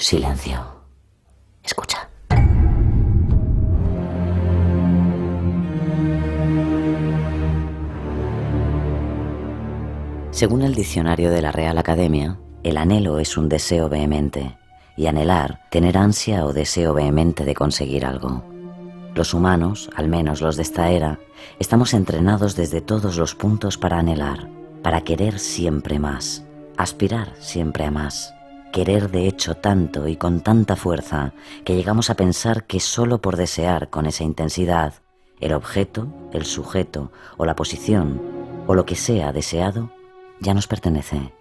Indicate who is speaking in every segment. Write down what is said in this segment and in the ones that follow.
Speaker 1: Silencio. Escucha. Según el diccionario de la Real Academia, el anhelo es un deseo vehemente, y anhelar, tener ansia o deseo vehemente de conseguir algo. Los humanos, al menos los de esta era, estamos entrenados desde todos los puntos para anhelar, para querer siempre más, aspirar siempre a más, querer de hecho tanto y con tanta fuerza que llegamos a pensar que solo por desear con esa intensidad, el objeto, el sujeto o la posición o lo que sea deseado, ya nos pertenece.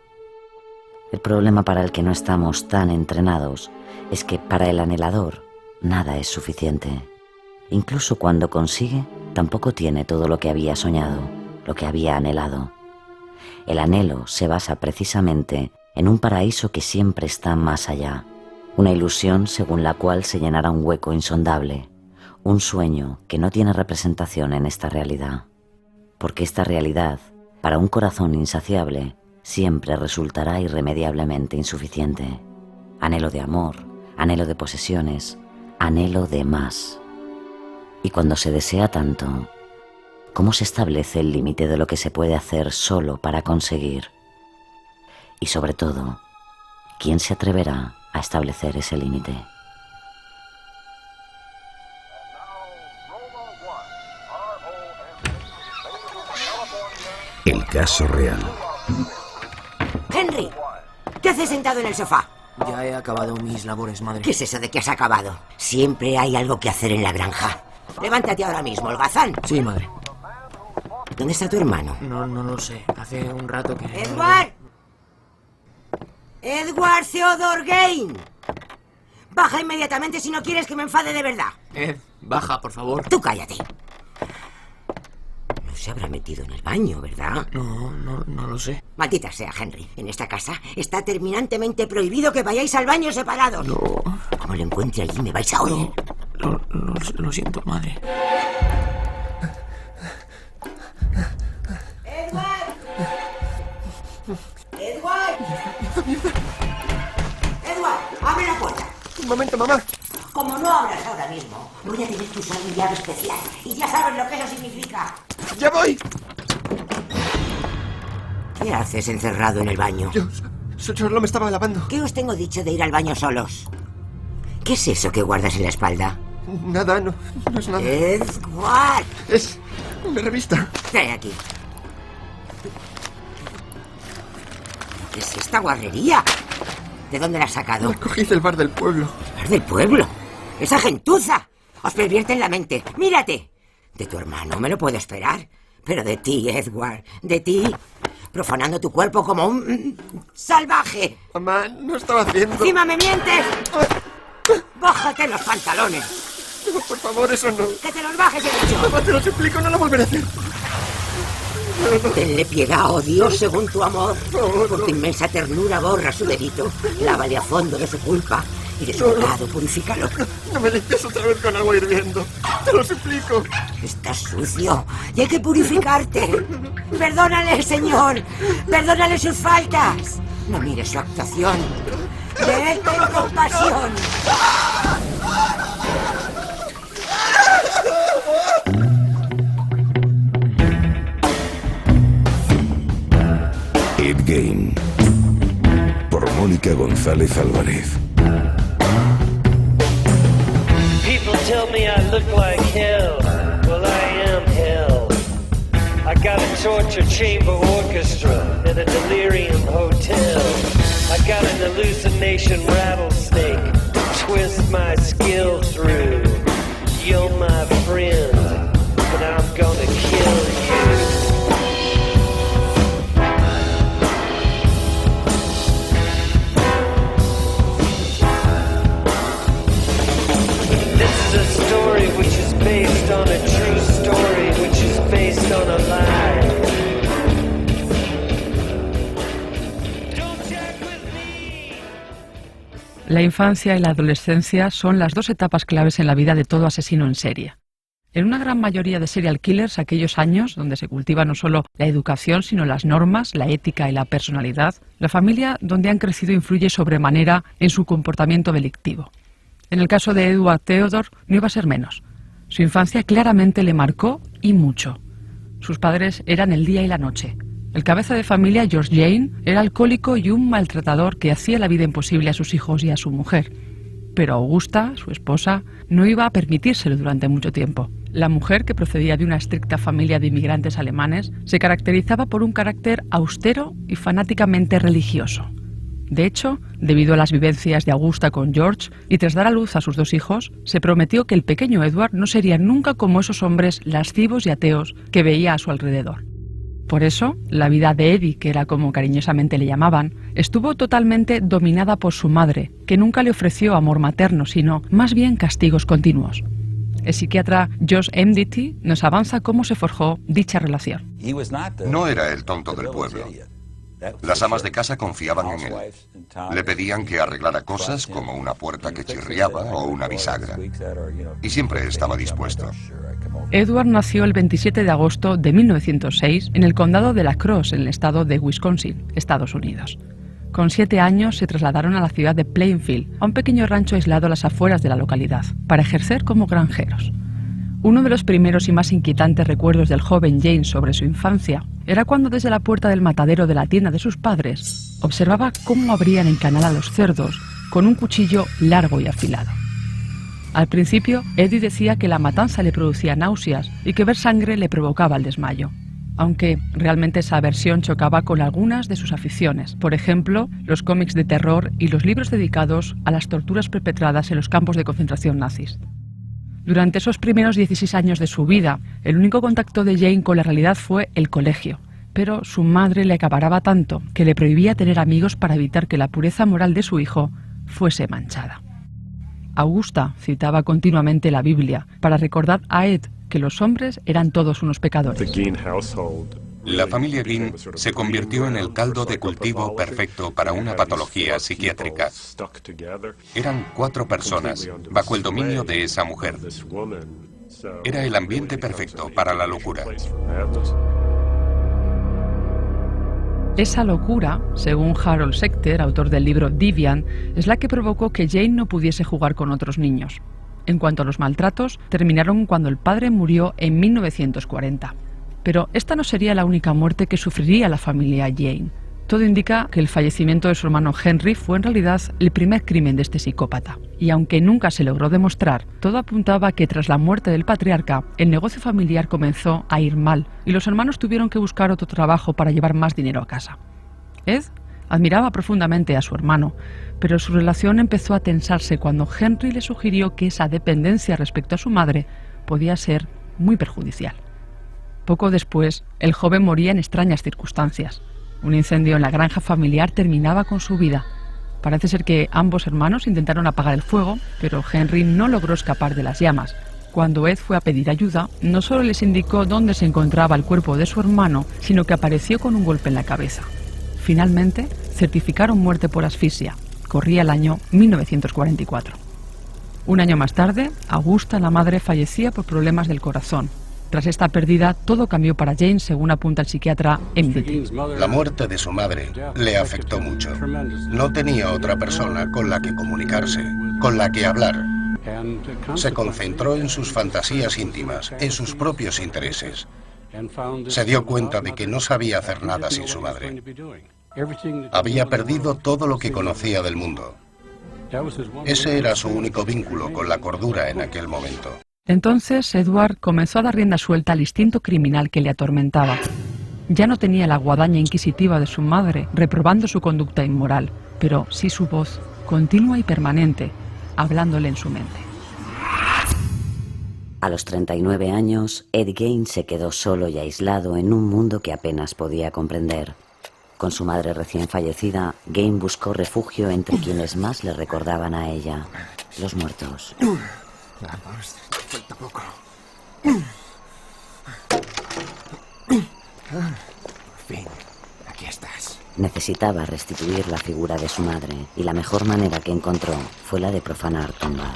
Speaker 1: El problema para el que no estamos tan entrenados es que para el anhelador nada es suficiente. Incluso cuando consigue, tampoco tiene todo lo que había soñado, lo que había anhelado. El anhelo se basa precisamente en un paraíso que siempre está más allá, una ilusión según la cual se llenará un hueco insondable, un sueño que no tiene representación en esta realidad. Porque esta realidad, para un corazón insaciable, siempre resultará irremediablemente insuficiente. Anhelo de amor, anhelo de posesiones, anhelo de más. Y cuando se desea tanto, ¿cómo se establece el límite de lo que se puede hacer solo para conseguir? Y sobre todo, ¿quién se atreverá a establecer ese límite?
Speaker 2: El caso real.
Speaker 3: ¡Henry! ¿Qué haces sentado en el sofá?
Speaker 4: Ya he acabado mis labores, madre.
Speaker 3: ¿Qué es eso de que has acabado? Siempre hay algo que hacer en la granja. Levántate ahora mismo, holgazán.
Speaker 4: Sí, madre.
Speaker 3: ¿Dónde está tu hermano?
Speaker 4: No lo sé. Hace un rato que...
Speaker 3: ¡Edward! ¡Edward Theodore Gain! Baja inmediatamente si no quieres que me enfade de verdad.
Speaker 4: Ed, baja, por favor.
Speaker 3: Tú cállate. No se habrá metido en el baño, ¿verdad?
Speaker 4: No lo sé.
Speaker 3: Maldita sea, Henry. En esta casa está terminantemente prohibido que vayáis al baño separados.
Speaker 4: No.
Speaker 3: Como lo encuentre allí, me vais a oír.
Speaker 4: Lo siento, madre.
Speaker 3: ¡Edward! ¡Edward! ¡Edward! ¡Abre la puerta!
Speaker 5: Un momento, mamá.
Speaker 3: Como no abras ahora mismo, voy a tener que usar un llave especial. Y ya sabes lo que eso significa.
Speaker 5: ¡Ya voy!
Speaker 3: ¿Qué haces encerrado en el baño?
Speaker 5: Yo solo me estaba lavando.
Speaker 3: ¿Qué os tengo dicho de ir al baño solos? ¿Qué es eso que guardas en la espalda?
Speaker 5: Nada, no es nada.
Speaker 3: ¡Edward!
Speaker 5: Es una revista.
Speaker 3: Trae aquí. ¿Qué es esta guarrería? ¿De dónde la has sacado?
Speaker 5: La cogí del bar del pueblo.
Speaker 3: ¿El bar del pueblo? ¡Esa gentuza! Os pervierte en la mente. ¡Mírate! De tu hermano me lo puedo esperar. Pero de ti, Edward, de ti, profanando tu cuerpo como un salvaje.
Speaker 5: Mamá, no estaba haciendo...
Speaker 3: ¡Encima me mientes! ¡Bájate los pantalones!
Speaker 5: No, por favor, eso no.
Speaker 3: ¡Que te los bajes, he dicho!
Speaker 5: Mamá, te lo suplico, no lo volveré a hacer.
Speaker 3: Tenle piedad, oh Dios, según tu amor.
Speaker 5: No.
Speaker 3: Por tu inmensa ternura borra su delito. Lávale a fondo de su culpa y de su pecado, purifícalo.
Speaker 5: No me limpies otra vez con agua hirviendo. Te lo suplico.
Speaker 3: Estás sucio y hay que purificarte. Perdónale, Señor. Perdónale sus faltas. No mires su actuación. De él ten compasión.
Speaker 2: Ed Gein. Por Mónica González Álvarez.
Speaker 6: People tell me I look like hell. Well, I am hell. I got a torture chamber orchestra and a delirium hotel. I got an hallucination rattlesnake to twist my skill through. You're my friend, but I'm gonna kill you. This is a story which is based on a true story which is based on a lie. Don't check with me.
Speaker 7: La infancia y la adolescencia son las dos etapas claves en la vida de todo asesino en serie. En una gran mayoría de serial killers, aquellos años donde se cultiva no solo la educación, sino las normas, la ética y la personalidad, la familia donde han crecido influye sobremanera en su comportamiento delictivo. En el caso de Edward Theodore no iba a ser menos. Su infancia claramente le marcó y mucho. Sus padres eran el día y la noche. El cabeza de familia, George Jane, era alcohólico y un maltratador que hacía la vida imposible a sus hijos y a su mujer. Pero Augusta, su esposa, no iba a permitírselo durante mucho tiempo. La mujer, que procedía de una estricta familia de inmigrantes alemanes, se caracterizaba por un carácter austero y fanáticamente religioso. De hecho, debido a las vivencias de Augusta con George y tras dar a luz a sus 2 hijos, se prometió que el pequeño Edward no sería nunca como esos hombres lascivos y ateos que veía a su alrededor. Por eso, la vida de Eddie, que era como cariñosamente le llamaban, estuvo totalmente dominada por su madre, que nunca le ofreció amor materno, sino más bien castigos continuos. El psiquiatra Josh Emdity nos avanza cómo se forjó dicha relación.
Speaker 8: No era el tonto del pueblo. Las amas de casa confiaban en él. Le pedían que arreglara cosas como una puerta que chirriaba o una bisagra. Y siempre estaba dispuesto.
Speaker 7: Edward nació el 27 de agosto de 1906 en el condado de La Crosse, en el estado de Wisconsin, Estados Unidos. Con 7 años se trasladaron a la ciudad de Plainfield, a un pequeño rancho aislado a las afueras de la localidad, para ejercer como granjeros. Uno de los primeros y más inquietantes recuerdos del joven Jane sobre su infancia era cuando desde la puerta del matadero de la tienda de sus padres observaba cómo abrían en canal a los cerdos con un cuchillo largo y afilado. Al principio, Eddie decía que la matanza le producía náuseas y que ver sangre le provocaba el desmayo, aunque realmente esa aversión chocaba con algunas de sus aficiones, por ejemplo, los cómics de terror y los libros dedicados a las torturas perpetradas en los campos de concentración nazis. Durante esos primeros 16 años de su vida, el único contacto de Jane con la realidad fue el colegio, pero su madre le acaparaba tanto que le prohibía tener amigos para evitar que la pureza moral de su hijo fuese manchada. Augusta citaba continuamente la Biblia para recordar a Ed que los hombres eran todos unos pecadores.
Speaker 8: La familia Gein se convirtió en el caldo de cultivo perfecto para una patología psiquiátrica. Eran 4 personas bajo el dominio de esa mujer. Era el ambiente perfecto para la locura.
Speaker 7: Esa locura, según Harold Schechter, autor del libro Deviant, es la que provocó que Jane no pudiese jugar con otros niños. En cuanto a los maltratos, terminaron cuando el padre murió en 1940. Pero esta no sería la única muerte que sufriría la familia Jane. Todo indica que el fallecimiento de su hermano Henry fue en realidad el primer crimen de este psicópata. Y aunque nunca se logró demostrar, todo apuntaba a que tras la muerte del patriarca, el negocio familiar comenzó a ir mal y los hermanos tuvieron que buscar otro trabajo para llevar más dinero a casa. Ed admiraba profundamente a su hermano, pero su relación empezó a tensarse cuando Henry le sugirió que esa dependencia respecto a su madre podía ser muy perjudicial. Poco después, el joven moría en extrañas circunstancias. Un incendio en la granja familiar terminaba con su vida. Parece ser que ambos hermanos intentaron apagar el fuego, pero Henry no logró escapar de las llamas. Cuando Ed fue a pedir ayuda, no solo les indicó dónde se encontraba el cuerpo de su hermano, sino que apareció con un golpe en la cabeza. Finalmente, certificaron muerte por asfixia. Corría el año 1944. Un año más tarde, Augusta, la madre, fallecía por problemas del corazón. Tras esta pérdida, todo cambió para Jane, según apunta el psiquiatra Emdity.
Speaker 8: La muerte de su madre le afectó mucho. No tenía otra persona con la que comunicarse, con la que hablar. Se concentró en sus fantasías íntimas, en sus propios intereses. Se dio cuenta de que no sabía hacer nada sin su madre. Había perdido todo lo que conocía del mundo. Ese era su único vínculo con la cordura en aquel momento.
Speaker 7: Entonces, Edward comenzó a dar rienda suelta al instinto criminal que le atormentaba. Ya no tenía la guadaña inquisitiva de su madre, reprobando su conducta inmoral, pero sí su voz, continua y permanente, hablándole en su mente.
Speaker 1: A los 39 años, Ed Gein se quedó solo y aislado en un mundo que apenas podía comprender. Con su madre recién fallecida, Gein buscó refugio entre quienes más le recordaban a ella, los muertos.
Speaker 5: Vamos, falta poco. Por fin, aquí estás.
Speaker 1: Necesitaba restituir la figura de su madre, y la mejor manera que encontró fue la de profanar tumbas.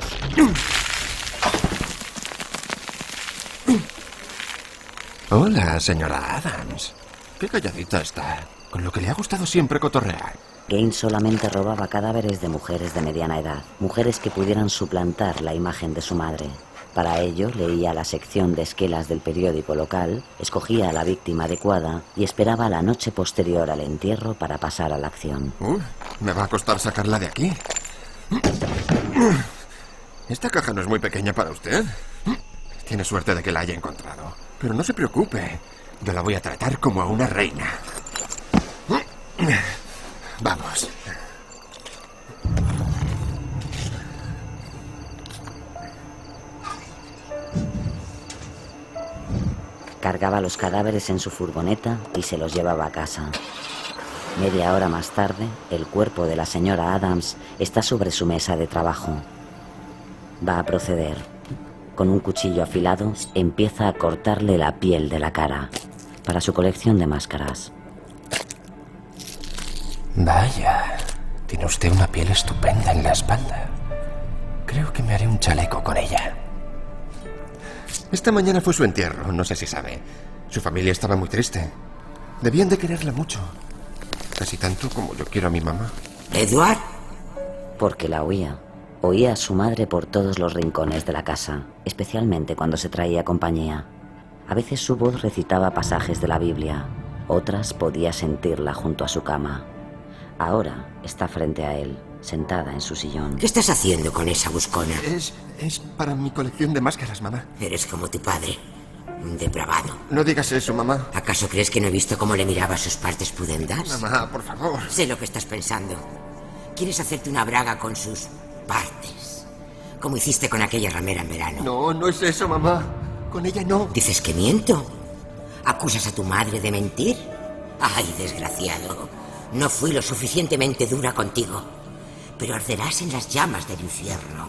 Speaker 5: Hola, señora Adams. Qué calladita está. Con lo que le ha gustado siempre cotorrear.
Speaker 1: Gaines solamente robaba cadáveres de mujeres de mediana edad, mujeres que pudieran suplantar la imagen de su madre. Para ello, leía la sección de esquelas del periódico local, escogía a la víctima adecuada y esperaba la noche posterior al entierro para pasar a la acción.
Speaker 5: Me va a costar sacarla de aquí. Esta caja no es muy pequeña para usted. Tiene suerte de que la haya encontrado. Pero no se preocupe. Yo la voy a tratar como a una reina. Vamos.
Speaker 1: Cargaba los cadáveres en su furgoneta y se los llevaba a casa. Media hora más tarde, el cuerpo de la señora Adams está sobre su mesa de trabajo. Va a proceder. Con un cuchillo afilado, empieza a cortarle la piel de la cara para su colección de máscaras.
Speaker 5: Vaya, tiene usted una piel estupenda en la espalda. Creo que me haré un chaleco con ella. Esta mañana fue su entierro, no sé si sabe. Su familia estaba muy triste. Debían de quererla mucho. Casi tanto como yo quiero a mi mamá.
Speaker 3: ¿Edward?
Speaker 1: Porque la oía. Oía a su madre por todos los rincones de la casa, especialmente cuando se traía compañía. A veces su voz recitaba pasajes de la Biblia, otras podía sentirla junto a su cama. Ahora está frente a él, sentada en su sillón.
Speaker 3: ¿Qué estás haciendo con esa buscona?
Speaker 5: Es para mi colección de máscaras, mamá.
Speaker 3: Eres como tu padre, un depravado.
Speaker 5: No digas eso, mamá.
Speaker 3: ¿Acaso crees que no he visto cómo le miraba sus partes pudendas?
Speaker 5: Mamá, por favor.
Speaker 3: Sé lo que estás pensando. Quieres hacerte una braga con sus partes, como hiciste con aquella ramera en verano.
Speaker 5: No, no es eso, mamá. Con ella no.
Speaker 3: ¿Dices que miento? ¿Acusas a tu madre de mentir? Ay, desgraciado. No fui lo suficientemente dura contigo, pero arderás en las llamas del infierno,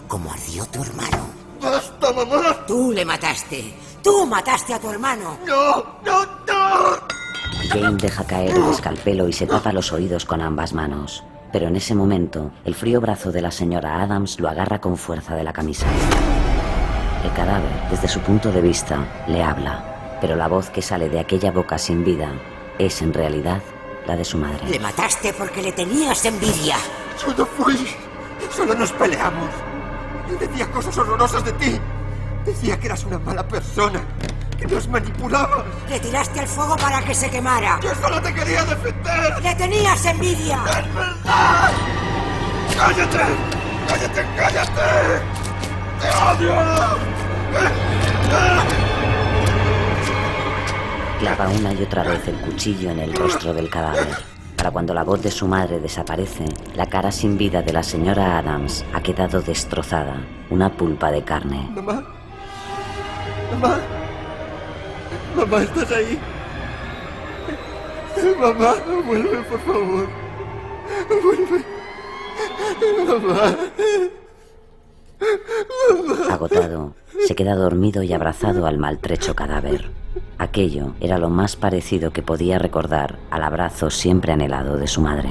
Speaker 3: como ardió tu hermano.
Speaker 5: ¡Basta, mamá!
Speaker 3: Tú le mataste. ¡Tú mataste a tu hermano!
Speaker 5: ¡No, no, no!
Speaker 1: Jane deja caer el escalpelo y se tapa los oídos con ambas manos. Pero en ese momento, el frío brazo de la señora Adams lo agarra con fuerza de la camisa. El cadáver, desde su punto de vista, le habla, pero la voz que sale de aquella boca sin vida es, en realidad, la de su madre.
Speaker 3: Le mataste porque le tenías envidia.
Speaker 5: Yo no fui. Solo nos peleamos. Él decía cosas horrorosas de ti. Decía que eras una mala persona, que nos manipulabas.
Speaker 3: Le tiraste al fuego para que se quemara.
Speaker 5: Yo solo te quería defender.
Speaker 3: ¡Le tenías envidia!
Speaker 5: ¡Es verdad! ¡Cállate! ¡Cállate, cállate! ¡Te odio!
Speaker 1: Clava una y otra vez el cuchillo en el rostro del cadáver. Para cuando la voz de su madre desaparece, la cara sin vida de la señora Adams ha quedado destrozada, una pulpa de carne.
Speaker 5: Mamá. Mamá. Mamá, ¿estás ahí? Mamá, vuelve, por favor. Vuelve. Mamá.
Speaker 1: Agotado, se queda dormido y abrazado al maltrecho cadáver. Aquello era lo más parecido que podía recordar al abrazo siempre anhelado de su madre.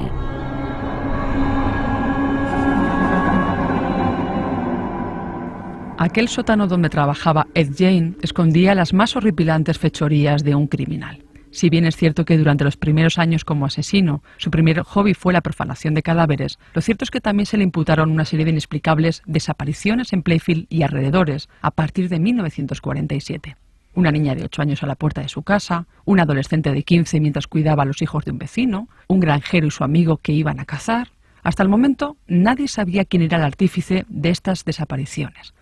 Speaker 7: Aquel sótano donde trabajaba Ed Jane escondía las más horripilantes fechorías de un criminal. Si bien es cierto que durante los primeros años como asesino, su primer hobby fue la profanación de cadáveres, lo cierto es que también se le imputaron una serie de inexplicables desapariciones en Playfield y alrededores a partir de 1947. Una niña de 8 años a la puerta de su casa, un adolescente de 15 mientras cuidaba a los hijos de un vecino, un granjero y su amigo que iban a cazar. Hasta el momento, nadie sabía quién era el artífice de estas desapariciones.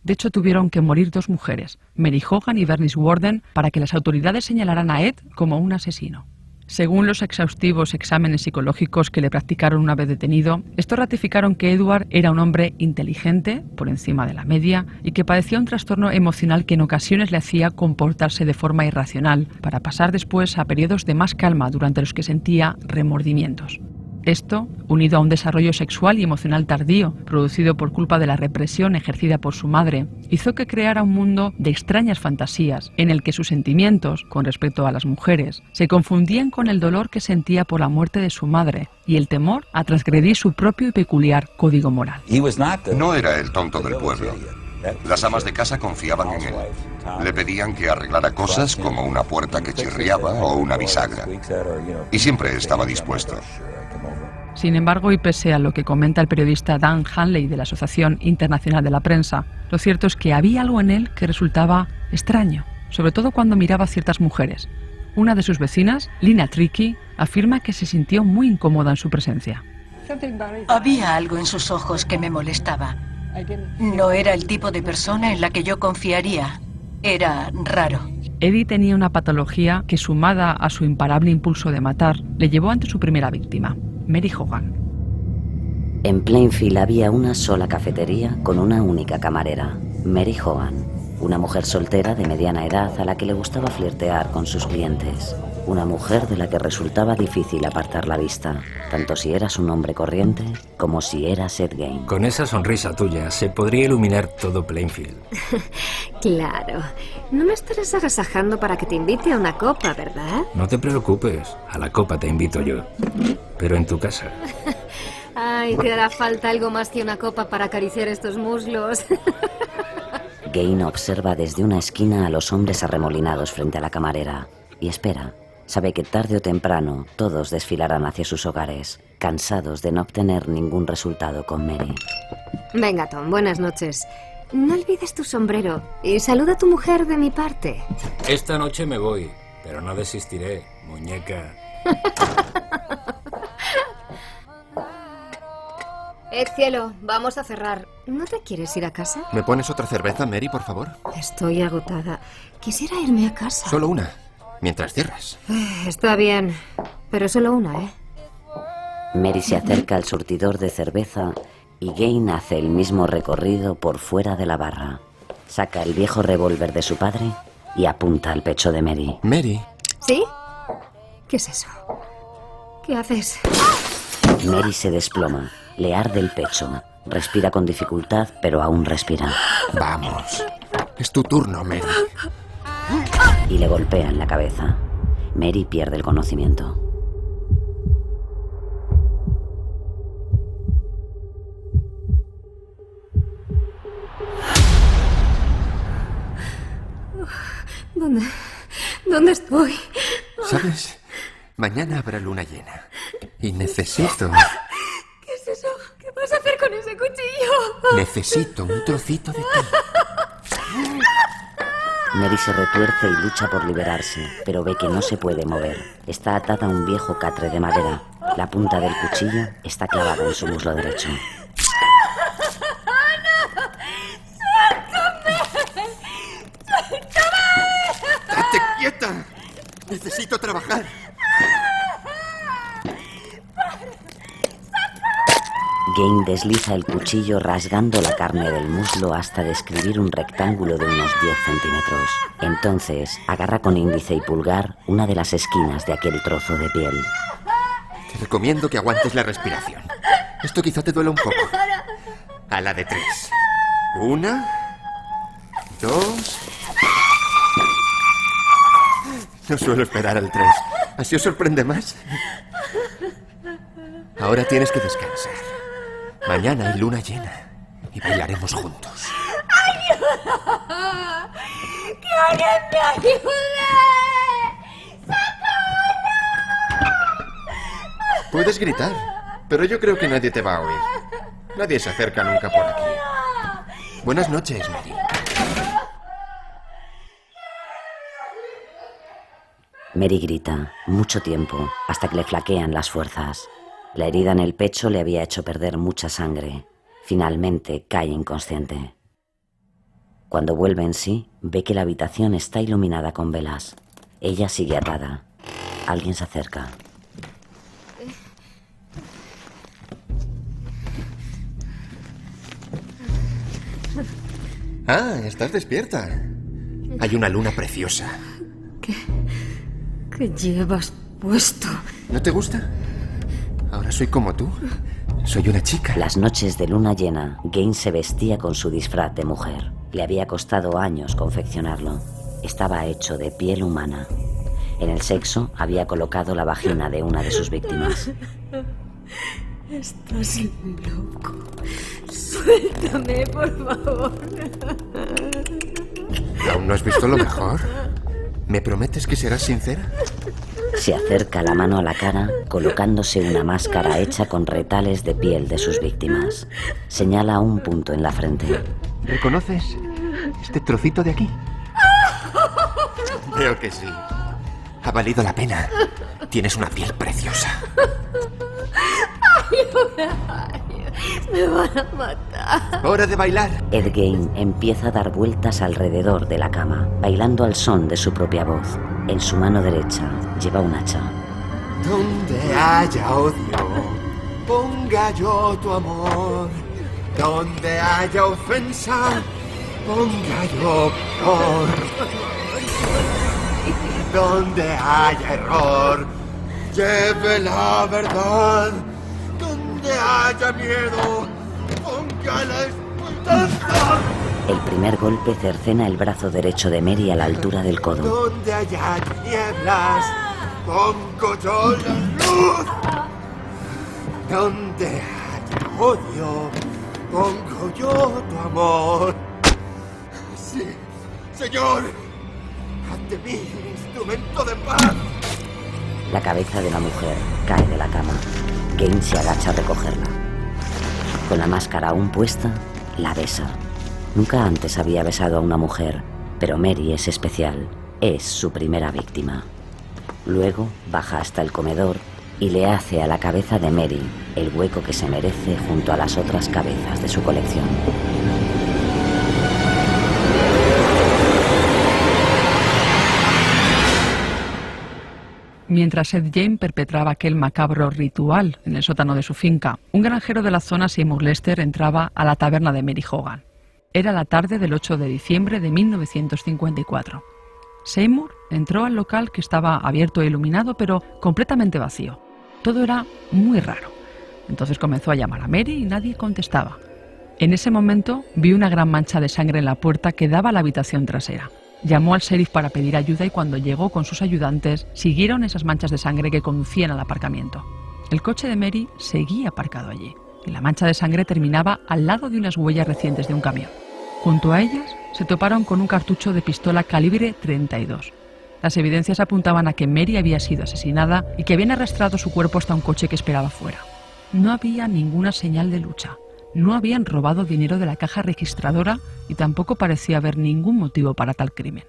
Speaker 7: De hecho, tuvieron que morir 2 mujeres, Mary Hogan y Bernice Warden, para que las autoridades señalaran a Ed como un asesino. Según los exhaustivos exámenes psicológicos que le practicaron una vez detenido, estos ratificaron que Edward era un hombre inteligente, por encima de la media, y que padecía un trastorno emocional que en ocasiones le hacía comportarse de forma irracional, para pasar después a periodos de más calma durante los que sentía remordimientos. Esto, unido a un desarrollo sexual y emocional tardío, producido por culpa de la represión ejercida por su madre, hizo que creara un mundo de extrañas fantasías, en el que sus sentimientos, con respecto a las mujeres, se confundían con el dolor que sentía por la muerte de su madre y el temor a transgredir su propio y peculiar código moral.
Speaker 8: No era el tonto del pueblo.
Speaker 9: Las amas de casa confiaban en él. Le pedían que arreglara cosas como una puerta que chirriaba o una bisagra. Y siempre estaba dispuesto.
Speaker 7: Sin embargo, y pese a lo que comenta el periodista Dan Hanley de la Asociación Internacional de la Prensa, lo cierto es que había algo en él que resultaba extraño, sobre todo cuando miraba a ciertas mujeres. Una de sus vecinas, Lina Tricky, afirma que se sintió muy incómoda en su presencia.
Speaker 10: Había algo en sus ojos que me molestaba. No era el tipo de persona en la que yo confiaría. Era raro.
Speaker 7: Eddie tenía una patología que, sumada a su imparable impulso de matar, le llevó ante su primera víctima, Mary Hogan.
Speaker 1: En Plainfield había una sola cafetería con una única camarera, Mary Hogan, una mujer soltera de mediana edad a la que le gustaba flirtear con sus clientes. Una mujer de la que resultaba difícil apartar la vista, tanto si eras un hombre corriente como si eras Ed Gein.
Speaker 11: Con esa sonrisa tuya se podría iluminar todo Plainfield.
Speaker 12: Claro. No me estarás agasajando para que te invite a una copa, ¿verdad?
Speaker 11: No te preocupes, a la copa te invito yo. Pero en tu casa.
Speaker 12: Ay, te hará falta algo más que una copa para acariciar estos muslos.
Speaker 1: Gein observa desde una esquina a los hombres arremolinados frente a la camarera y espera. Sabe que tarde o temprano todos desfilarán hacia sus hogares, cansados de no obtener ningún resultado con Mary.
Speaker 12: Venga, Tom, buenas noches. No olvides tu sombrero y saluda a tu mujer de mi parte.
Speaker 11: Esta noche me voy, pero no desistiré, muñeca.
Speaker 12: Cielo, vamos a cerrar. ¿No te quieres ir a casa?
Speaker 5: ¿Me pones otra cerveza, Mary, por favor?
Speaker 12: Estoy agotada. Quisiera irme a casa.
Speaker 5: Solo una, mientras cierras.
Speaker 12: Está bien, pero solo una, ¿eh?
Speaker 1: Mary se acerca al surtidor de cerveza y Gein hace el mismo recorrido por fuera de la barra. Saca el viejo revólver de su padre y apunta al pecho de Mary.
Speaker 5: Mary.
Speaker 12: ¿Sí? ¿Qué es eso? ¿Qué haces?
Speaker 1: Mary se desploma, le arde el pecho. Respira con dificultad, pero aún respira.
Speaker 5: Vamos. Es tu turno, Mary.
Speaker 1: Y le golpea en la cabeza. Mary pierde el conocimiento.
Speaker 12: ¿Dónde estoy?
Speaker 5: ¿Sabes? Mañana habrá luna llena. Y necesito...
Speaker 12: ¿Qué es eso? ¿Qué vas a hacer con ese cuchillo?
Speaker 5: Necesito un trocito de ti.
Speaker 1: Mary se retuerce y lucha por liberarse, pero ve que no se puede mover. Está atada a un viejo catre de madera. La punta del cuchillo está clavada en su muslo derecho.
Speaker 5: ¡Date quieta! Necesito trabajar.
Speaker 1: Gein desliza el cuchillo rasgando la carne del muslo hasta describir un rectángulo de unos 10 centímetros. Entonces agarra con índice y pulgar una de las esquinas de aquel trozo de piel.
Speaker 5: Te recomiendo que aguantes la respiración. Esto quizá te duela un poco. A la de 3. 1, 2... No suelo esperar al 3. ¿Así os sorprende más? Ahora tienes que descansar. Mañana hay luna llena y bailaremos juntos.
Speaker 12: ¡Ayuda! ¡Que alguien me ayude! ¡Socorro!
Speaker 5: Puedes gritar, pero yo creo que nadie te va a oír. Nadie se acerca nunca por aquí. Buenas noches, Mary.
Speaker 1: Mary grita mucho tiempo hasta que le flaquean las fuerzas. La herida en el pecho le había hecho perder mucha sangre. Finalmente cae inconsciente. Cuando vuelve en sí, ve que la habitación está iluminada con velas. Ella sigue atada. Alguien se acerca.
Speaker 5: Ah, estás despierta. Hay una luna preciosa.
Speaker 12: ¿Qué llevas puesto?
Speaker 5: ¿No te gusta? Ahora soy como tú. Soy una chica.
Speaker 1: Las noches de luna llena, Gein se vestía con su disfraz de mujer. Le había costado años confeccionarlo. Estaba hecho de piel humana. En el sexo había colocado la vagina de una de sus víctimas.
Speaker 12: Estás loco. Suéltame, por favor.
Speaker 5: ¿Aún no has visto lo mejor? ¿Me prometes que serás sincera?
Speaker 1: Se acerca la mano a la cara, colocándose una máscara hecha con retales de piel de sus víctimas. Señala un punto en la frente.
Speaker 5: ¿Reconoces este trocito de aquí? Creo que sí. Ha valido la pena. Tienes una piel preciosa.
Speaker 12: Me van a matar.
Speaker 5: ¡Hora de bailar!
Speaker 1: Ed Gein empieza a dar vueltas alrededor de la cama, bailando al son de su propia voz. En su mano derecha lleva un hacha.
Speaker 5: Donde haya odio, ponga yo tu amor. Donde haya ofensa, ponga yo amor. Donde haya error, lleve la verdad. Donde haya miedo, ponga la esperanza.
Speaker 1: El primer golpe cercena el brazo derecho de Mary a la altura del codo.
Speaker 5: Donde haya tinieblas, pongo yo la luz. Donde haya odio, pongo yo tu amor. Sí, Señor, haz de mí un instrumento de paz.
Speaker 1: La cabeza de la mujer cae de la cama. Gein se agacha a recogerla. Con la máscara aún puesta, la besa. Nunca antes había besado a una mujer, pero Mary es especial. Es su primera víctima. Luego baja hasta el comedor y le hace a la cabeza de Mary el hueco que se merece junto a las otras cabezas de su colección.
Speaker 7: Mientras Ed Gein perpetraba aquel macabro ritual en el sótano de su finca, un granjero de la zona, Seymour Lester, entraba a la taberna de Mary Hogan. Era la tarde del 8 de diciembre de 1954. Seymour entró al local, que estaba abierto e iluminado, pero completamente vacío. Todo era muy raro. Entonces comenzó a llamar a Mary y nadie contestaba. En ese momento vio una gran mancha de sangre en la puerta que daba a la habitación trasera. Llamó al sheriff para pedir ayuda y cuando llegó con sus ayudantes, siguieron esas manchas de sangre que conducían al aparcamiento. El coche de Mary seguía aparcado allí y la mancha de sangre terminaba al lado de unas huellas recientes de un camión. Junto a ellas se toparon con un cartucho de pistola calibre 32. Las evidencias apuntaban a que Mary había sido asesinada y que habían arrastrado su cuerpo hasta un coche que esperaba fuera. No había ninguna señal de lucha. No habían robado dinero de la caja registradora y tampoco parecía haber ningún motivo para tal crimen.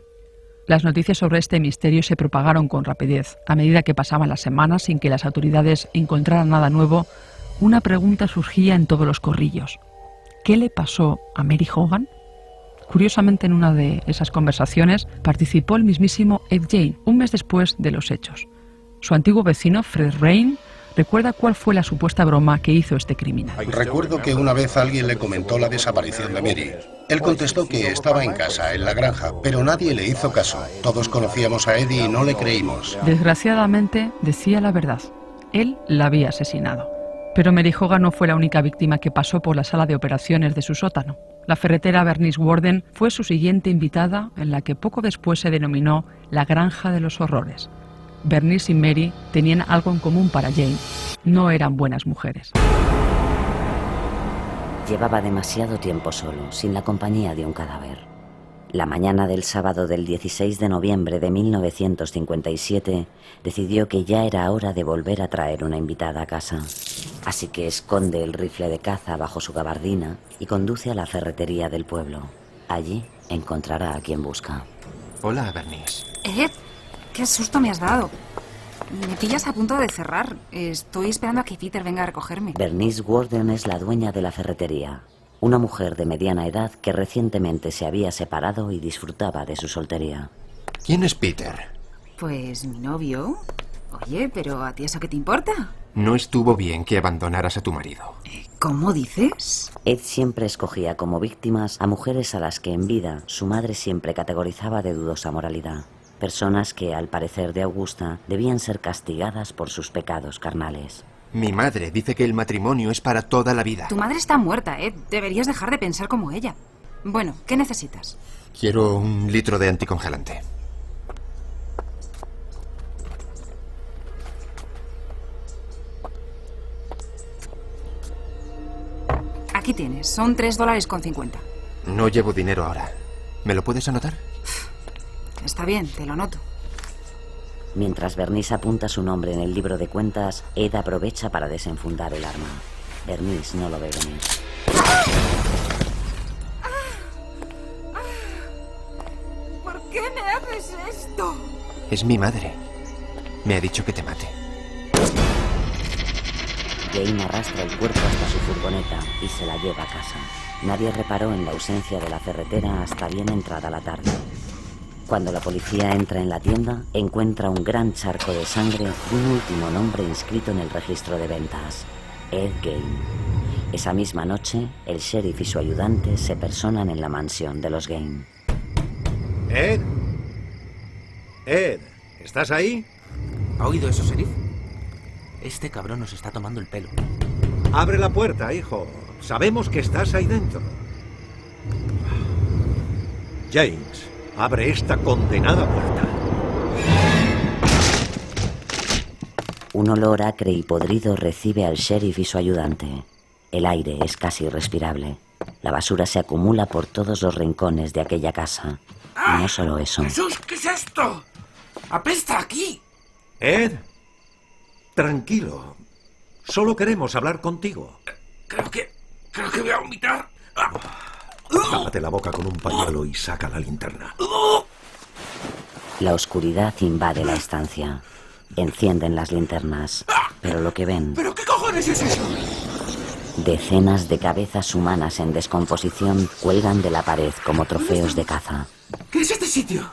Speaker 7: Las noticias sobre este misterio se propagaron con rapidez. A medida que pasaban las semanas sin que las autoridades encontraran nada nuevo, una pregunta surgía en todos los corrillos. ¿Qué le pasó a Mary Hogan? Curiosamente, en una de esas conversaciones participó el mismísimo Ed Gein, un mes después de los hechos. Su antiguo vecino, Fred Rain, recuerda cuál fue la supuesta broma que hizo este criminal.
Speaker 8: Recuerdo que una vez alguien le comentó la desaparición de Mary. Él contestó que estaba en casa, en la granja, pero nadie le hizo caso. Todos conocíamos a Eddie y no le creímos.
Speaker 7: Desgraciadamente, decía la verdad. Él la había asesinado. Pero Mary Hogan no fue la única víctima que pasó por la sala de operaciones de su sótano. La ferretera Bernice Warden fue su siguiente invitada, en la que poco después se denominó la Granja de los Horrores. Bernice y Mary tenían algo en común para Jane. No eran buenas mujeres.
Speaker 1: Llevaba demasiado tiempo solo, sin la compañía de un cadáver. La mañana del sábado del 16 de noviembre de 1957 decidió que ya era hora de volver a traer una invitada a casa. Así que esconde el rifle de caza bajo su gabardina y conduce a la ferretería del pueblo. Allí encontrará a quien busca.
Speaker 5: Hola, Bernice.
Speaker 13: Ed, qué susto me has dado. Me pillas a punto de cerrar. Estoy esperando a que Peter venga a recogerme.
Speaker 1: Bernice Warden es la dueña de la ferretería. Una mujer de mediana edad que recientemente se había separado y disfrutaba de su soltería.
Speaker 5: ¿Quién es Peter?
Speaker 13: Pues mi novio. Oye, pero ¿a ti eso qué te importa?
Speaker 5: No estuvo bien que abandonaras a tu marido.
Speaker 13: ¿Cómo dices?
Speaker 1: Ed siempre escogía como víctimas a mujeres a las que en vida su madre siempre categorizaba de dudosa moralidad. Personas que, al parecer de Augusta, debían ser castigadas por sus pecados carnales.
Speaker 5: Mi madre dice que el matrimonio es para toda la vida.
Speaker 13: Tu madre está muerta, Ed. Deberías dejar de pensar como ella. Bueno, ¿qué necesitas?
Speaker 5: Quiero 1 litro de anticongelante.
Speaker 13: Aquí tienes, son $3.50.
Speaker 5: No llevo dinero ahora. ¿Me lo puedes anotar?
Speaker 13: Está bien, te lo anoto.
Speaker 1: Mientras Bernice apunta su nombre en el libro de cuentas, Ed aprovecha para desenfundar el arma. Bernice no lo ve venir.
Speaker 13: ¿Por qué me haces esto?
Speaker 5: Es mi madre. Me ha dicho que te mate.
Speaker 1: Jane arrastra el cuerpo hasta su furgoneta y se la lleva a casa. Nadie reparó en la ausencia de la ferretera hasta bien entrada la tarde. Cuando la policía entra en la tienda, encuentra un gran charco de sangre y un último nombre inscrito en el registro de ventas: Ed Gein. Esa misma noche, el sheriff y su ayudante se personan en la mansión de los Gein.
Speaker 14: Ed. Ed, ¿estás ahí?
Speaker 4: ¿Ha oído eso, sheriff? Este cabrón nos está tomando el pelo.
Speaker 14: Abre la puerta, hijo. Sabemos que estás ahí dentro. James, abre esta condenada puerta.
Speaker 1: Un olor acre y podrido recibe al sheriff y su ayudante. El aire es casi irrespirable. La basura se acumula por todos los rincones de aquella casa. Y no solo eso.
Speaker 4: ¡Jesús, qué es esto! ¡Apesta aquí!
Speaker 14: Ed, tranquilo. Solo queremos hablar contigo.
Speaker 4: Creo que voy a vomitar.
Speaker 14: Tápate la boca con un pañuelo y saca la linterna.
Speaker 1: La oscuridad invade la estancia. Encienden las linternas, pero lo que ven...
Speaker 4: ¿Pero qué cojones es eso?
Speaker 1: Decenas de cabezas humanas en descomposición cuelgan de la pared como trofeos de caza.
Speaker 4: ¿Qué es este sitio?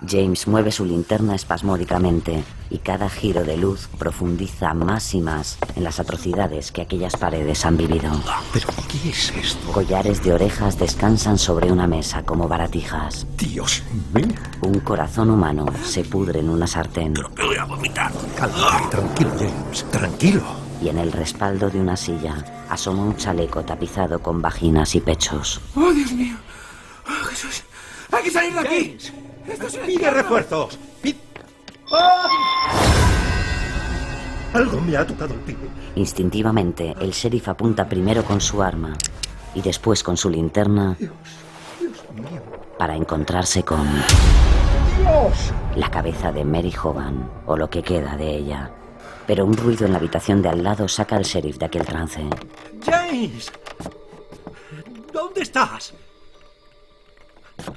Speaker 1: James mueve su linterna espasmódicamente y cada giro de luz profundiza más y más en las atrocidades que aquellas paredes han vivido.
Speaker 14: ¿Pero qué es esto?
Speaker 1: Collares de orejas descansan sobre una mesa como baratijas.
Speaker 14: Dios mío.
Speaker 1: Un corazón humano se pudre en una sartén.
Speaker 4: Creo que voy a vomitar.
Speaker 14: Cálmate, tranquilo, James, tranquilo.
Speaker 1: Y en el respaldo de una silla asoma un chaleco tapizado con vaginas y pechos.
Speaker 4: ¡Oh, Dios mío! ¡Oh, Jesús! ¡Hay que salir de aquí!
Speaker 14: ¡Pide refuerzos! Algo me ha tocado el pie.
Speaker 1: Instintivamente, el sheriff apunta primero con su arma y después con su linterna para encontrarse con la cabeza de Mary Hoban, o lo que queda de ella. Pero un ruido en la habitación de al lado saca al sheriff de aquel trance.
Speaker 14: ¡James! ¿Dónde estás?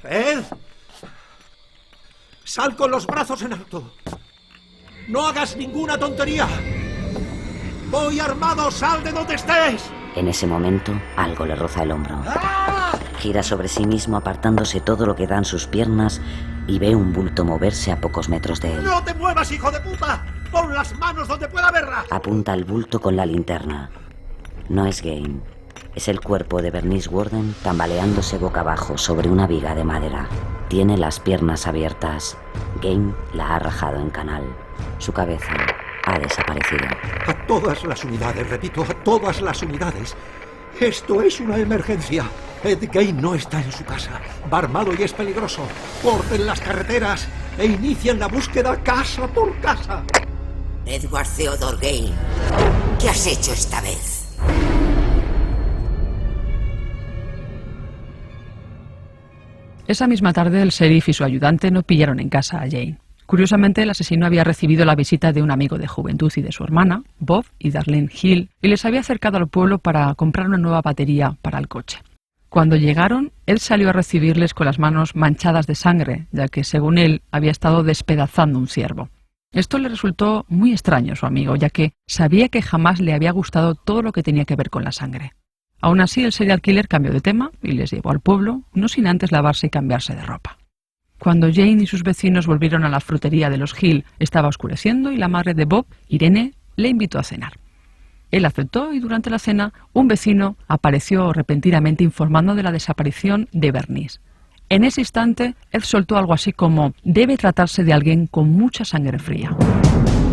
Speaker 14: ¿Ed? ¡Sal con los brazos en alto! ¡No hagas ninguna tontería! ¡Voy armado! ¡Sal de donde estés!
Speaker 1: En ese momento, algo le roza el hombro. Gira sobre sí mismo apartándose todo lo que dan sus piernas y ve un bulto moverse a pocos metros de él.
Speaker 14: ¡No te muevas, hijo de puta! ¡Pon las manos donde pueda verlas!
Speaker 1: Apunta al bulto con la linterna. No es Gein. Es el cuerpo de Bernice Worden tambaleándose boca abajo sobre una viga de madera. Tiene las piernas abiertas. Gein la ha rajado en canal. Su cabeza ha desaparecido.
Speaker 14: A todas las unidades, repito, a todas las unidades. Esto es una emergencia. Ed Gein no está en su casa. Va armado y es peligroso. Corten las carreteras e inicien la búsqueda casa por casa.
Speaker 3: Edward Theodore Gein, ¿qué has hecho esta vez?
Speaker 7: Esa misma tarde, el sheriff y su ayudante no pillaron en casa a Jane. Curiosamente, el asesino había recibido la visita de un amigo de juventud y de su hermana, Bob y Darlene Hill, y les había acercado al pueblo para comprar una nueva batería para el coche. Cuando llegaron, él salió a recibirles con las manos manchadas de sangre, ya que, según él, había estado despedazando un ciervo. Esto le resultó muy extraño a su amigo, ya que sabía que jamás le había gustado todo lo que tenía que ver con la sangre. Aún así, el serial killer cambió de tema y les llevó al pueblo, no sin antes lavarse y cambiarse de ropa. Cuando Jane y sus vecinos volvieron a la frutería de los Hill, estaba oscureciendo y la madre de Bob, Irene, le invitó a cenar. Él aceptó y durante la cena, un vecino apareció repentinamente informando de la desaparición de Bernice. En ese instante, Ed soltó algo así como: «Debe tratarse de alguien con mucha sangre fría».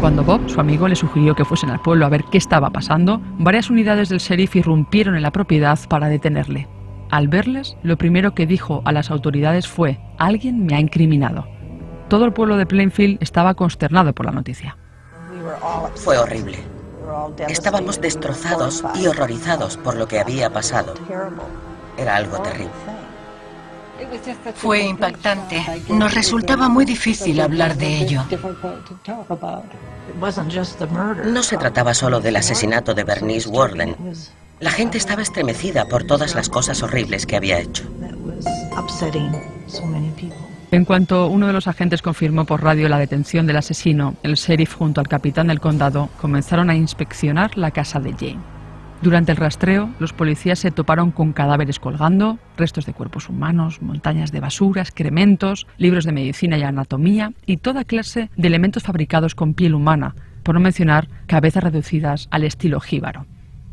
Speaker 7: Cuando Bob, su amigo, le sugirió que fuesen al pueblo a ver qué estaba pasando, varias unidades del sheriff irrumpieron en la propiedad para detenerle. Al verles, lo primero que dijo a las autoridades fue: «Alguien me ha incriminado». Todo el pueblo de Plainfield estaba consternado por la noticia.
Speaker 3: Fue horrible.
Speaker 15: Estábamos destrozados y horrorizados por lo que había pasado. Era algo terrible.
Speaker 10: Fue impactante. Nos resultaba muy difícil hablar de ello.
Speaker 15: No se trataba solo del asesinato de Bernice Worden. La gente estaba estremecida por todas las cosas horribles que había hecho.
Speaker 7: En cuanto uno de los agentes confirmó por radio la detención del asesino, el sheriff junto al capitán del condado comenzaron a inspeccionar la casa de Jane. Durante el rastreo, los policías se toparon con cadáveres colgando, restos de cuerpos humanos, montañas de basura, excrementos, libros de medicina y anatomía y toda clase de elementos fabricados con piel humana, por no mencionar cabezas reducidas al estilo jíbaro.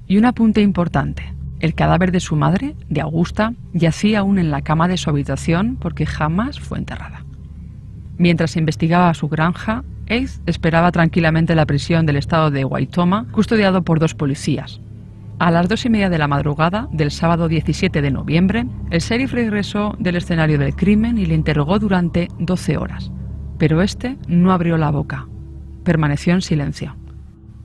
Speaker 7: Y un apunte importante: el cadáver de su madre, de Augusta, yacía aún en la cama de su habitación porque jamás fue enterrada. Mientras se investigaba su granja, Ed esperaba tranquilamente en la prisión del estado de Waitoma, custodiado por 2 policías. A las 2:30 de la madrugada del sábado 17 de noviembre, el sheriff regresó del escenario del crimen y le interrogó durante 12 horas. Pero este no abrió la boca. Permaneció en silencio.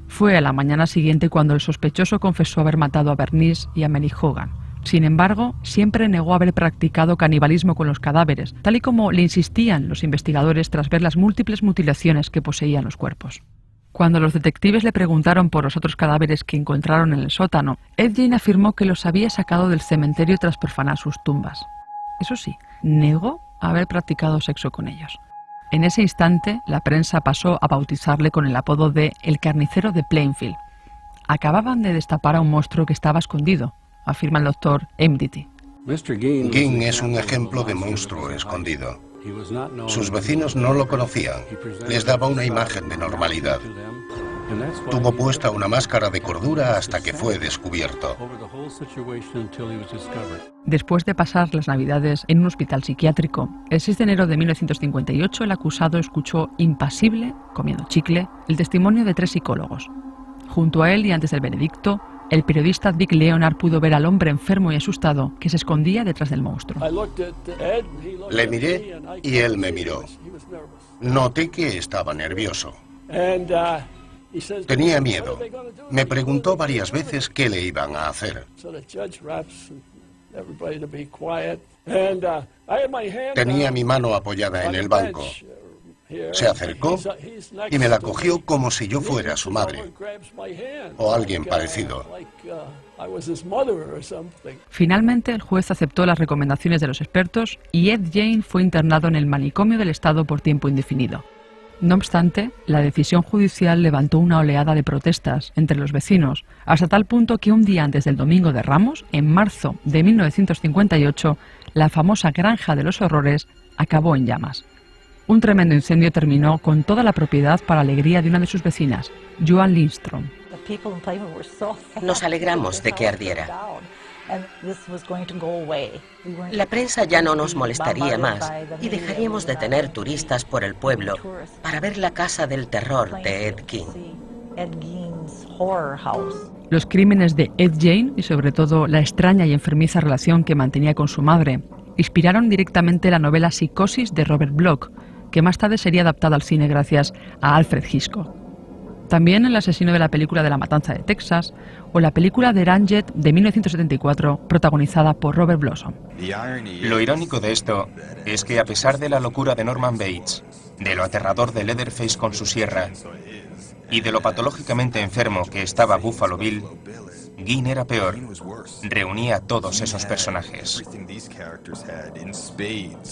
Speaker 7: Fue a la mañana siguiente cuando el sospechoso confesó haber matado a Bernice y a Mary Hogan. Sin embargo, siempre negó haber practicado canibalismo con los cadáveres, tal y como le insistían los investigadores tras ver las múltiples mutilaciones que poseían los cuerpos. Cuando los detectives le preguntaron por los otros cadáveres que encontraron en el sótano, Ed Gein afirmó que los había sacado del cementerio tras profanar sus tumbas. Eso sí, negó haber practicado sexo con ellos. En ese instante, la prensa pasó a bautizarle con el apodo de El Carnicero de Plainfield. Acababan de destapar a un monstruo que estaba escondido, afirma el doctor Emdity.
Speaker 8: Gein es un ejemplo de monstruo escondido. Sus vecinos no lo conocían. Les daba una imagen de normalidad. Tuvo puesta una máscara de cordura hasta que fue descubierto.
Speaker 7: Después de pasar las Navidades en un hospital psiquiátrico, el 6 de enero de 1958 el acusado escuchó impasible, comiendo chicle, el testimonio de 3 psicólogos. Junto a él y antes del veredicto, el periodista Dick Leonard pudo ver al hombre enfermo y asustado que se escondía detrás del monstruo.
Speaker 8: Le miré y él me miró. Noté que estaba nervioso. Tenía miedo. Me preguntó varias veces qué le iban a hacer. Tenía mi mano apoyada en el banco. Se acercó y me la cogió como si yo fuera su madre o alguien parecido.
Speaker 7: Finalmente, el juez aceptó las recomendaciones de los expertos y Ed Gein fue internado en el manicomio del estado por tiempo indefinido. No obstante, la decisión judicial levantó una oleada de protestas entre los vecinos, hasta tal punto que un día antes del Domingo de Ramos, en marzo de 1958, la famosa Granja de los Horrores acabó en llamas. Un tremendo incendio terminó con toda la propiedad para alegría de una de sus vecinas, Joan Lindstrom.
Speaker 15: Nos alegramos de que ardiera. La prensa ya no nos molestaría más y dejaríamos de tener turistas por el pueblo para ver la casa del terror de Ed Gein.
Speaker 7: Los crímenes de Ed Gein y sobre todo la extraña y enfermiza relación que mantenía con su madre inspiraron directamente la novela Psicosis de Robert Bloch, que más tarde sería adaptada al cine gracias a Alfred Hitchcock. También el asesino de la película de La Matanza de Texas o la película The Ranget de 1974 protagonizada por Robert Blossom.
Speaker 16: Lo irónico de esto es que a pesar de la locura de Norman Bates, de lo aterrador de Leatherface con su sierra y de lo patológicamente enfermo que estaba Buffalo Bill, Gein era peor. Reunía a todos esos personajes.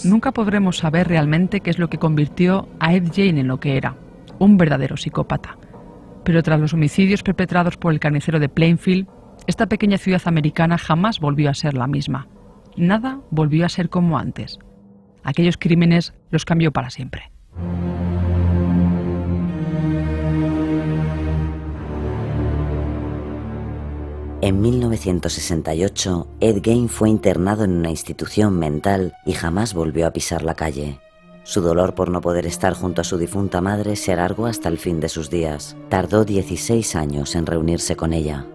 Speaker 7: Nunca podremos saber realmente qué es lo que convirtió a Ed Gein en lo que era, un verdadero psicópata. Pero tras los homicidios perpetrados por el carnicero de Plainfield, esta pequeña ciudad americana jamás volvió a ser la misma. Nada volvió a ser como antes. Aquellos crímenes los cambió para siempre.
Speaker 1: En 1968, Ed Gein fue internado en una institución mental y jamás volvió a pisar la calle. Su dolor por no poder estar junto a su difunta madre se alargó hasta el fin de sus días. Tardó 16 años en reunirse con ella.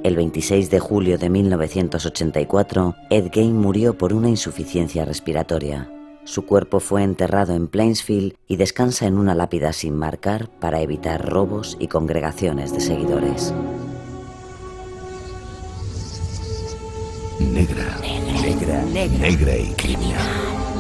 Speaker 1: El 26 de julio de 1984, Ed Gein murió por una insuficiencia respiratoria. Su cuerpo fue enterrado en Plainsfield y descansa en una lápida sin marcar para evitar robos y congregaciones de seguidores.
Speaker 2: Negra y criminal.